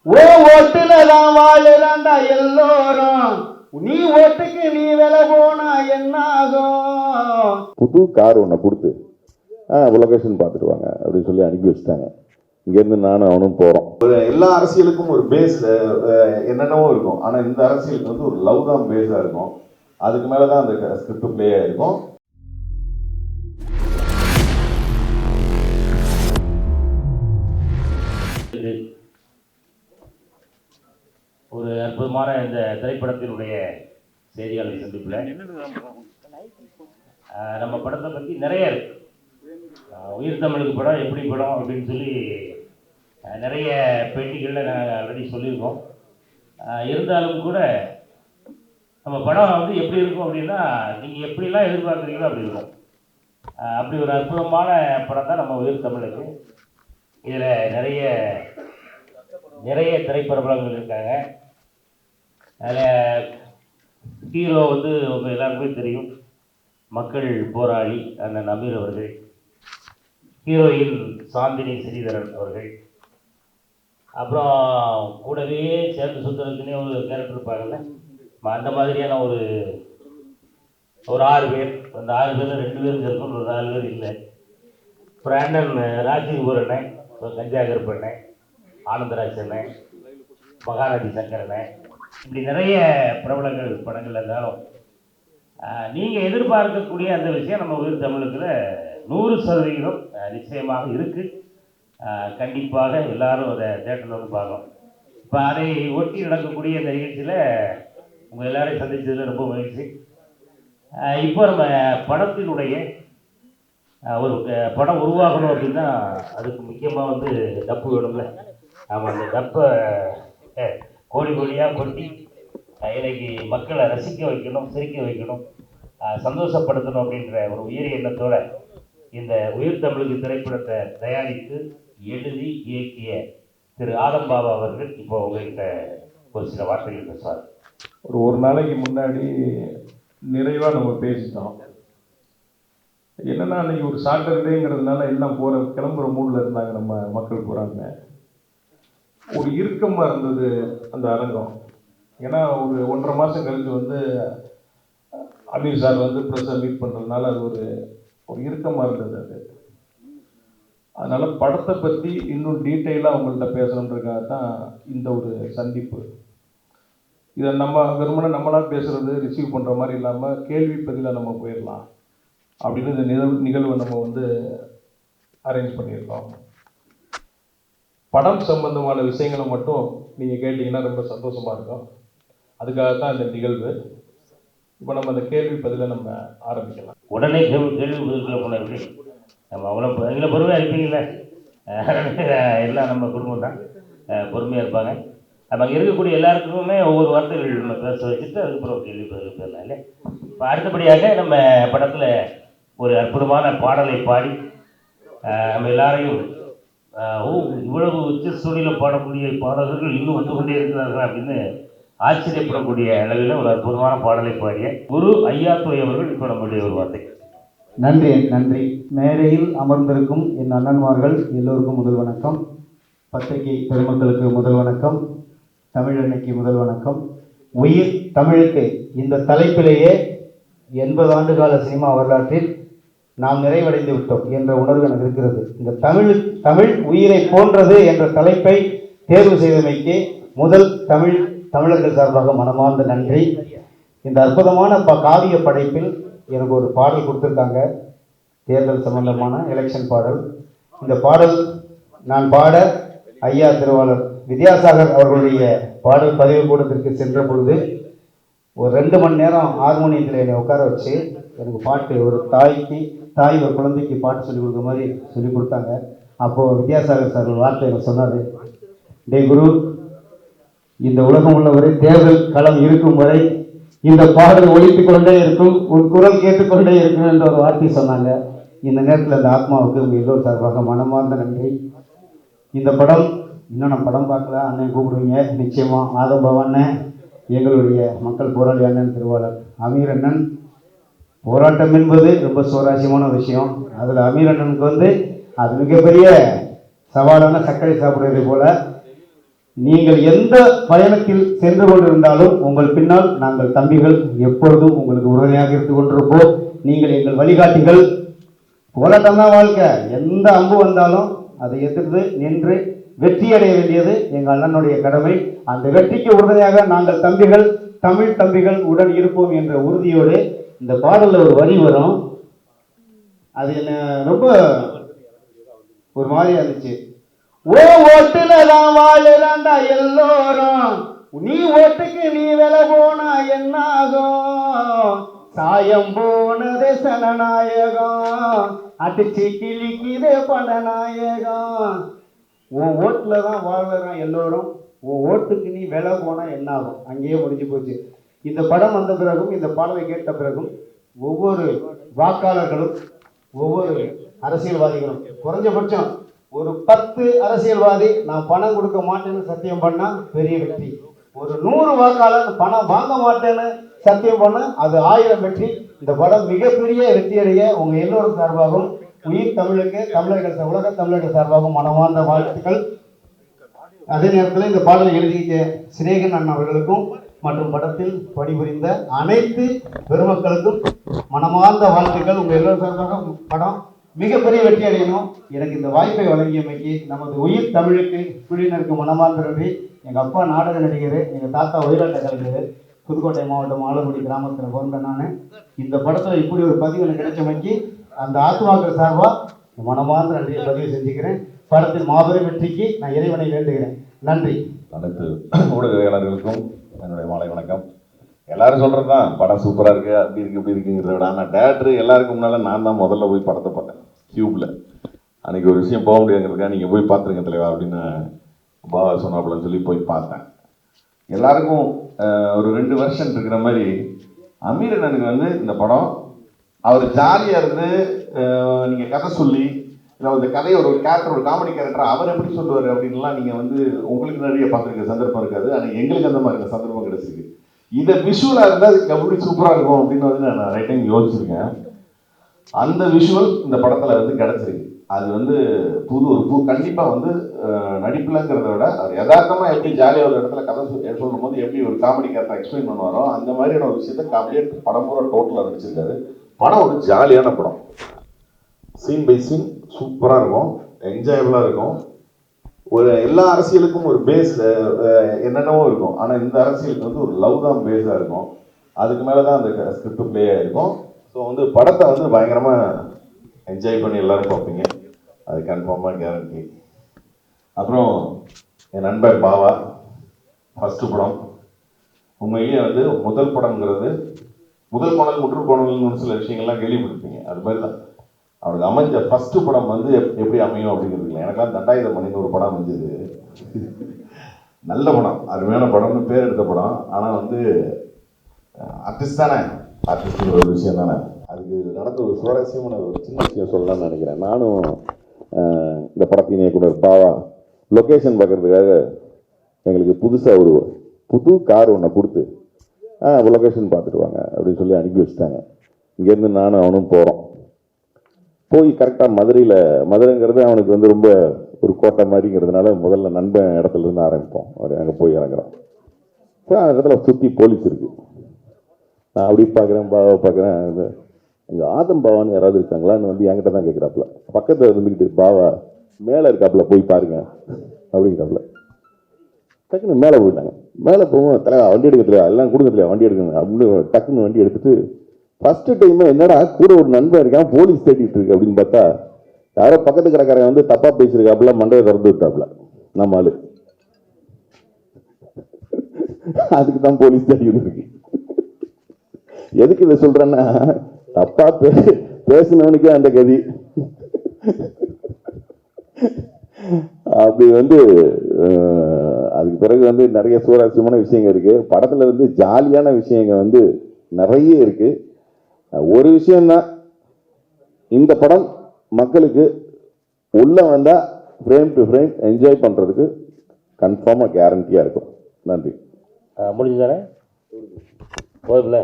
ஓ ஓட்டுல தான் வாழுறாண்டா எல்லோரும், நீ ஓட்டுக்கு நீ விலை போனா என்ன ஆகும். புது கார் ஒன்று கொடுத்து லொகேஷன் பார்த்துட்டு வாங்க அப்படின்னு சொல்லி அனுப்பி வச்சுட்டாங்க. இங்கேருந்து நானும் அவனும் போகிறோம். எல்லா அரசியலுக்கும் ஒரு பேஸ் என்னென்னவோ இருக்கும். ஆனால் இந்த அரசியலுக்கு வந்து ஒரு லவ் தான் பேஸாக இருக்கும். அதுக்கு மேலே தான் அந்த ஸ்கிரிப்ட் பிளே ஆகிருக்கும். ஒரு அற்புதமான இந்த திரைப்படத்தினுடைய செய்தியாளர் சந்திப்பில் நம்ம படத்தை பற்றி நிறைய இருக்கு. உயிர் தமிழுக்கு படம் எப்படி படம் அப்படின்னு சொல்லி நிறைய பேட்டிகளில் நாங்கள் ஆல்ரெடி சொல்லியிருக்கோம். இருந்தாலும் கூட நம்ம படம் வந்து எப்படி இருக்கும் அப்படின்னா, நீங்கள் எப்படிலாம் எதிர்பார்க்குறீங்களோ அப்படி இருக்கும். அப்படி ஒரு அற்புதமான படம் தான் நம்ம உயிர் தமிழுக்கு. இதில் நிறைய திரைப்பிரபலங்கள் இருக்காங்க. அதில் ஹீரோ வந்து உங்கள் எல்லாருக்குமே தெரியும், மக்கள் போராளி அண்ணன் அமீர் அவர்கள். ஹீரோயின் சாந்தினி ஸ்ரீதரன் அவர்கள். அப்புறம் கூடவே சேர்த்து சுற்றுறதுக்குன்னே ஒரு கேரக்டர் இருப்பாங்கல்ல, அந்த மாதிரியான ஒரு 6 பேர். அந்த 6 பேரில் 2 பேரும் இருக்கணும், ஒரு 4 பேர் இல்லை. அப்புறம் அண்ணன் ராஜீவ்பூர் அண்ணன், கஞ்சா கருப்பண்ணன், ஆனந்தராஜ் அண்ணன், மகாநதி சங்கரண்ணன், இப்படி நிறைய பிரபலங்கள் படங்கள் இருந்தாலும் நீங்கள் எதிர்பார்க்கக்கூடிய அந்த விஷயம் நம்ம உயிர் தமிழுக்குள்ள 100% நிச்சயமாக இருக்குது. கண்டிப்பாக எல்லாரும் அதை தேட்டரில் வந்து பார்க்கணும். இப்போ அதை ஒட்டி நடக்கக்கூடிய இந்த நிகழ்ச்சியில் உங்கள் எல்லாரையும் சந்தித்ததில் ரொம்ப மகிழ்ச்சி. இப்போ நம்ம படத்தினுடைய ஒரு படம் உருவாகணும் அப்படின்னா அதுக்கு முக்கியமாக வந்து டப்பு வேணும்ல. ஆமாம், அந்த டப்பை கோடி கோடியாக கொட்டி இன்னைக்கு மக்களை ரசிக்க வைக்கணும், சிரிக்க வைக்கணும், சந்தோஷப்படுத்தணும் அப்படின்ற ஒரு உயரிய எண்ணத்தோட இந்த உயிர் தமிழுக்கு திரைப்படத்தை தயாரித்து எழுதி இயக்கிய திரு ஆதம் பாபா அவர்கள் இப்போ உங்கள்கிட்ட ஒரு சில வார்த்தைகள் பேசுவார். ஒரு நாளைக்கு முன்னாடி நிறைவாக நம்ம பேசிட்டோம். என்னன்னா, அன்றைக்கி ஒரு சாட்டர்டேங்கிறதுனால எல்லாம் கிளம்புற மூடில் இருந்தாங்க நம்ம மக்கள் போகிறாங்க. ஒரு இறுக்கமாக இருந்தது அந்த அரங்கம். ஏன்னா ஒரு 1.5 மாதம் கழித்து வந்து அமீர் சார் வந்து ப்ரெஸ்ஸை மீட் பண்ணுறதுனால அது ஒரு இறுக்கமாக இருந்தது அது. அதனால் படத்தை பற்றி இன்னும் டீட்டெயிலாக அவங்கள்ட்ட பேசணுன்றதுக்காக தான் இந்த ஒரு சந்திப்பு. இதை நம்ம வெறுமனே நம்மளாக பேசுகிறது ரிசீவ் பண்ணுற மாதிரி இல்லாமல் கேள்வி பதிலாக நம்ம போயிடலாம் அப்படின்னு இந்த நிகழ்வை நம்ம வந்து அரேஞ்ச் பண்ணியிருக்கோம். படம் சம்பந்தமான விஷயங்களை மட்டும் நீங்கள் கேட்டிங்கன்னா ரொம்ப சந்தோஷமாக இருக்கும். அதுக்காக தான் இந்த நிகழ்வு. இப்போ நம்ம அந்த கேள்வி பதிலை நம்ம ஆரம்பிக்கலாம். உடனே கேள்வி பதில் போன எப்படி நம்ம அவ்வளோ எங்களை பொறுமையாக இருப்பீங்களே, எல்லாம் நம்ம குடும்பம் தான் பொறுமையாக இருப்பாங்க. நம்ம அங்கே இருக்கக்கூடிய எல்லாருக்குமே ஒவ்வொரு வார்த்தைகள் நம்ம பேச வச்சுட்டு அதுக்கப்புறம் கேள்வி பதில் போயிடலாம் இல்லை. இப்போ அடுத்தபடியாக நம்ம படத்தில் ஒரு அற்புதமான பாடலை பாடி நம்ம எல்லாரையும் இவ்வளவு உச்ச சூழலில் பாடக்கூடிய பாடல்கள் இன்னும் வந்து கொண்டே இருக்கிறார்கள் அப்படின்னு ஆச்சரியப்படக்கூடிய அளவில் ஒரு அற்புதமான பாடலை பாடிய குரு ஐயாத்துறை அவர்கள் இப்போ நம்முடைய ஒரு வார்த்தை. நன்றி. மேடையில் அமர்ந்திருக்கும் என் அண்ணன்மார்கள் எல்லோருக்கும் முதல் வணக்கம். பத்திரிகை பெருமக்களுக்கு முதல் வணக்கம். தமிழன்னைக்கு முதல் வணக்கம். உயிர் தமிழுக்கு இந்த தலைப்பிலேயே 80 ஆண்டுகால சினிமா வரலாற்றில் நாம் நிறைவடைந்து விட்டோம் என்ற உணர்வு எனக்கு இருக்கிறது. இந்த தமிழ் உயிரை போன்றது என்ற தலைப்பை தேர்வு செய்தமைக்கு முதல் தமிழர்கள் சார்பாக மனமார்ந்த நன்றி. இந்த அற்புதமான காவிய படைப்பில் எனக்கு ஒரு பாடல் கொடுத்துருக்காங்க, தேர்தல் சம்பந்தமான எலெக்ஷன் பாடல். இந்த பாடல் நான் பாட ஐயா திருவாளர் வித்யாசாகர் அவர்களுடைய பாடல் பதிவு கூடத்திற்கு சென்ற பொழுது ஒரு 2 மணி நேரம் ஹார்மோனியத்தில் என்னை உட்கார வச்சு எனக்கு பாட்டு, ஒரு தாய் ஒரு குழந்தைக்கு பாட்டு சொல்லிக் கொடுக்குற மாதிரி சொல்லிக் கொடுத்தாங்க. அப்போது வித்யாசாகர் சார் ஒரு வார்த்தை எனக்கு சொன்னார், டே குரு, இந்த உலகம் உள்ளவரை தேர்தல் களம் இருக்கும் வரை இந்த பாடல் ஒலித்து கொண்டே இருக்கும், ஒரு குரல் கேட்டுக்கொண்டே இருக்கும் என்ற ஒரு வார்த்தை சொன்னாங்க. இந்த நேரத்தில் அந்த ஆத்மாவுக்கு உங்கள் எல்லோரும் சார்பாக மனமார்ந்த நன்றி. இந்த படம் இன்னும் நான் படம் பார்க்கல, அண்ணன் கூப்பிடுவீங்க நிச்சயமாக. ஆதம் பவண்ணன், எங்களுடைய மக்கள் போராளி அண்ணன் திருவாளர் அமீர் அண்ணன். போராட்டம் என்பது ரொம்ப சுவாரஸ்யமான விஷயம். அதில் அமீர் அண்ணனுக்கு வந்து அது மிகப்பெரிய சவாலான சர்க்கரை சாப்பிடுவதை போல நீங்கள் எந்த பயணத்தில் சென்று கொண்டிருந்தாலும் உங்கள் பின்னால் நாங்கள் தம்பிகள் எப்பொழுதும் உங்களுக்கு உறுதுணையாக இருந்து கொண்டிருப்போம். நீங்கள் எங்கள் வழிகாட்டிகள். போராட்டம் தான் வாழ்க்கை. எந்த அம்பு வந்தாலும் அதை எதிர்த்து நின்று வெற்றி அடைய வேண்டியது எங்கள் அண்ணனுடைய கடமை. அந்த வெற்றிக்கு உறுதுணையாக நாங்கள் தம்பிகள், தமிழ் தம்பிகள் உடன் இருப்போம் என்ற உறுதியோடு இந்த பாடலில் ஒரு வரி வரும். அது என்ன ரொம்ப ஒரு மாதிரியா இருந்துச்சு. ஓ ஓட்டுல தான் வாழுறாண்டா எல்லோரும், நீ ஓட்டுக்கு நீ விலை போனா என்னாகும், சாயம் போனதே சனநாயகம், அடிச்சு கிழிக்குதே பணநாயகம். உன் ஓட்டுல தான் வாழுறான் எல்லோரும், உன் ஓட்டுக்கு நீ விலை போனா என்னாகும். அங்கேயே முடிஞ்சு போச்சு. இந்த படம் வந்த பிறகும் இந்த பாடலை கேட்ட பிறகும் ஒவ்வொரு வாக்காளர்களும் ஒவ்வொரு அரசியல்வாதிகளும் குறைஞ்சபட்சம் ஒரு 10 அரசியல்வாதி நான் பணம் கொடுக்க மாட்டேன்னு சத்தியம் பண்ணா பெரிய வெற்றி. ஒரு 100 வாக்காளர் பணம் வாங்க மாட்டேன்னு சத்தியம் பண்ண அது 1000 வெற்றி. இந்த படம் மிகப்பெரிய வெற்றியடைய உங்க எல்லோரும் சார்பாகவும் உயிர் தமிழுக்கு தமிழர்கள் உலக தமிழர்கள் சார்பாகவும் மனமார்ந்த வாழ்த்துக்கள். அதே நேரத்தில் இந்த பாடலை எழுதிய சினேகன் அண்ணன் அவர்களுக்கும் மற்றும் படத்தில் பணிபுரிந்த அனைத்து பெருமக்களுக்கும் மனமார்ந்த வாழ்த்துக்கள். உங்க எல்லோரும் சார்பாக படம் மிகப்பெரிய வெற்றி அடையணும். எனக்கு இந்த வாய்ப்பை வழங்கியமைக்கு நமது உயிர் தமிழுக்கு குழுவினருக்கு மனமார்ந்த நன்றி. எங்கள் அப்பா நாடக நடிகர், எங்கள் தாத்தா ஒயிலாட்ட கலைஞர், புதுக்கோட்டை மாவட்டம் ஆலங்குடி கிராமத்தில் பிறந்த நான் இந்த படத்தில் இப்படி ஒரு பதிவு எனக்கு கிடைச்சமைக்கு அந்த ஆத்மாக்கள் சார்பாக மனமார்ந்த நன்றியை பதிவு செஞ்சுக்கிறேன். படத்தின் மாபெரும் வெற்றிக்கு நான் இறைவனை வேண்டுகிறேன். நன்றி. அனைத்து ஊடகவியலாளர்களுக்கும் என்னுடைய மாலை வணக்கம். எல்லாரும் சொல்கிறது தான் படம் சூப்பராக இருக்குது, அப்படி இருக்குது இப்படி இருக்குங்கிறத விட, ஆனால் டேரக்டர் எல்லாருக்கும் முன்னால் நான் தான் முதல்ல போய் படத்தை பார்த்தேன் டியூப்பில். அன்றைக்கி ஒரு விஷயம் போக முடியாதுங்கிறதுக்காக நீங்கள் போய் பார்த்துருங்க தலைவா அப்படின்னு பாபா சொன்னாப்புலன்னு சொல்லி போய் பார்த்தேன். எல்லாருக்கும் ஒரு 2 வருஷம் இருக்கிற மாதிரி அமீரண்ணனுக்கு வந்து இந்த படம் அவர் ஜாலியாக இருந்து நீங்கள் கதை சொல்லி இல்லை இந்த கதையை ஒரு கேரக்டர் ஒரு காமெடி கேரக்டர் அவர் எப்படி சொல்லுவார் அப்படின்லாம் நீங்கள் வந்து உங்களுக்கு நிறைய பார்த்துருக்க சந்தர்ப்பம் இருக்காது. ஆனால் எங்களுக்கு அந்த மாதிரி சந்தர்ப்பம் கிடைச்சிருக்கு. இதை விஷுவலாக இருந்தால் அது எப்படி சூப்பராக இருக்கும் அப்படின்னு வந்து நான் நிறைய டைம் யோசிச்சிருக்கேன். அந்த விஷுவல் இந்த படத்தில் வந்து கிடச்சிருக்கு. அது வந்து ஒரு கண்டிப்பாக வந்து நடிப்புலங்கிறத விட அவர் யதார்த்தமாக எப்படி ஜாலியாக ஒரு இடத்துல கதை சொல்லும் போது எப்படி ஒரு காமெடி கேரக்டர் எக்ஸ்பிளைன் பண்ணுவாரோ அந்த மாதிரியான ஒரு விஷயத்தை காமெடியாக படம் பூரா டோட்டலாக நடிச்சிருக்காரு. படம் ஒரு ஜாலியான படம். சீன் பை சீன் சூப்பராக இருக்கும், என்ஜாயபிளாக இருக்கும். ஒரு எல்லா அரசியலுக்கும் ஒரு பேஸ் என்னென்னவோ இருக்கும். ஆனால் இந்த அரசியலுக்கு வந்து ஒரு லவ் தான் பேஸாக இருக்கும். அதுக்கு மேலே தான் அந்த ஸ்கிரிப்ட் பிளே ஆகிருக்கும். ஸோ வந்து படத்தை வந்து பயங்கரமாக என்ஜாய் பண்ணி எல்லோரும் பார்ப்பீங்க, அது கன்ஃபார்மாக கேரண்டி. அப்புறம் என் நண்பர் பாவா ஃபஸ்ட்டு படம் உண்மையிலேயே வந்து முதல் படங்கிறது முதல் பாடல் முற்றுக்கோணல்னு சில விஷயங்கள்லாம் கேள்விப்பட்டிருப்பீங்க. அது மாதிரி தான் அவனுக்கு அமைஞ்ச ஃபஸ்ட்டு படம் வந்து எப்படி அமையும் அப்படிங்கிறது இல்லை. எனக்கெல்லாம் 2000 ஒரு படம் அமைஞ்சது. நல்ல படம், அருமையான படம்னு பேர் எடுத்த படம். ஆனால் வந்து ஆர்டிஸ்ட் தானே, ஆர்டிஸ்ட் ஒரு விஷயம் தானே. அதுக்கு நடந்த ஒரு சுவாரஸ்யமான ஒரு சின்ன விஷயம் சொல்லலாம்னு நினைக்கிறேன். நானும் இந்த படத்தின் இயக்குனர் பாவா லொக்கேஷன் பார்க்கறதுக்காக எங்களுக்கு புதுசாக ஒரு புது கார் ஒன்றை கொடுத்து லொக்கேஷன் பார்த்துட்டு வாங்க அப்படின்னு சொல்லி அனுப்பி வச்சுட்டாங்க. இங்கேருந்து நானும் அவனும் போகிறோம். போய் கரெக்டாக மதுரைங்கிறது அவனுக்கு வந்து ரொம்ப ஒரு கோட்டை மாதிரிங்கிறதுனால முதல்ல நண்பன் இடத்துல இருந்து ஆரம்பிப்போம். அங்கே போய் இறங்குறோம். இப்போ அந்த இடத்துல சுற்றி போலீஸ் இருக்குது. நான் அப்படி பார்க்குறேன், பாவா பார்க்குறேன். அங்கே ஆதம் பாவான்னு யாராவது இருக்காங்களான்னு வந்து என்கிட்ட தான் கேட்குறாப்புல. பக்கத்தில் இருந்துக்கிட்டு பாவா மேலே இருக்காப்புல போய் பாருங்க அப்படிங்கிறாப்புல. டக்குன்னு மேலே போயிட்டாங்க. மேலே போவோம், தலைவா வண்டி எடுக்க தலைவா, எல்லாம் கொடுங்க தலைவா வண்டி எடுக்குங்க அப்படின்னு டக்குன்னு வண்டி எடுத்துட்டு ஃபஸ்ட்டு டைம் என்னடா கூட ஒரு நண்பன் இருக்கான் போலீஸ் தேடிட்டு இருக்கு அப்படின்னு பார்த்தா யாரோ பக்கத்து கடைக்காரன் வந்து தப்பாக பேசியிருக்காப்புல, மண்டையை திறந்து விட்டாப்புல நம்ம ஆளு. அதுக்கு தான் போலீஸ் தேடி இருக்கு. எதுக்கு இதை சொல்றேன்னா தப்பா பேசினவனுக்கே அந்த கதி. அப்படி வந்து அதுக்கு பிறகு வந்து நிறைய சுவாரஸ்யமான விஷயங்கள் இருக்கு படத்துல. வந்து ஜாலியான விஷயங்கள் வந்து நிறைய இருக்கு. ஒரு விஷயம்தான், இந்த படம் மக்களுக்கு உள்ள வந்தா ஃப்ரேம் டு ஃப்ரேம் என்ஜாய் பண்றதுக்கு கன்ஃபார்மா கேரண்டியா இருக்கும். நன்றி. முடிஞ்சுதானே? போதும்ல,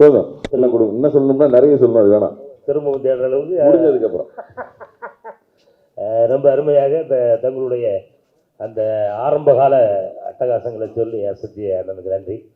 போதும். என்ன கொடுங்க, என்ன சொல்லணும்னா நிறைய சொல்லணும், அது வேணாம். திரும்ப தேடுற அளவுக்கு முடிஞ்சதுக்கு அப்புறம் ரொம்ப அருமையாக தங்களுடைய அந்த ஆரம்பகால அட்டகாசங்களை சொல்லி அசத்திய அண்ணனுக்கு நன்றி.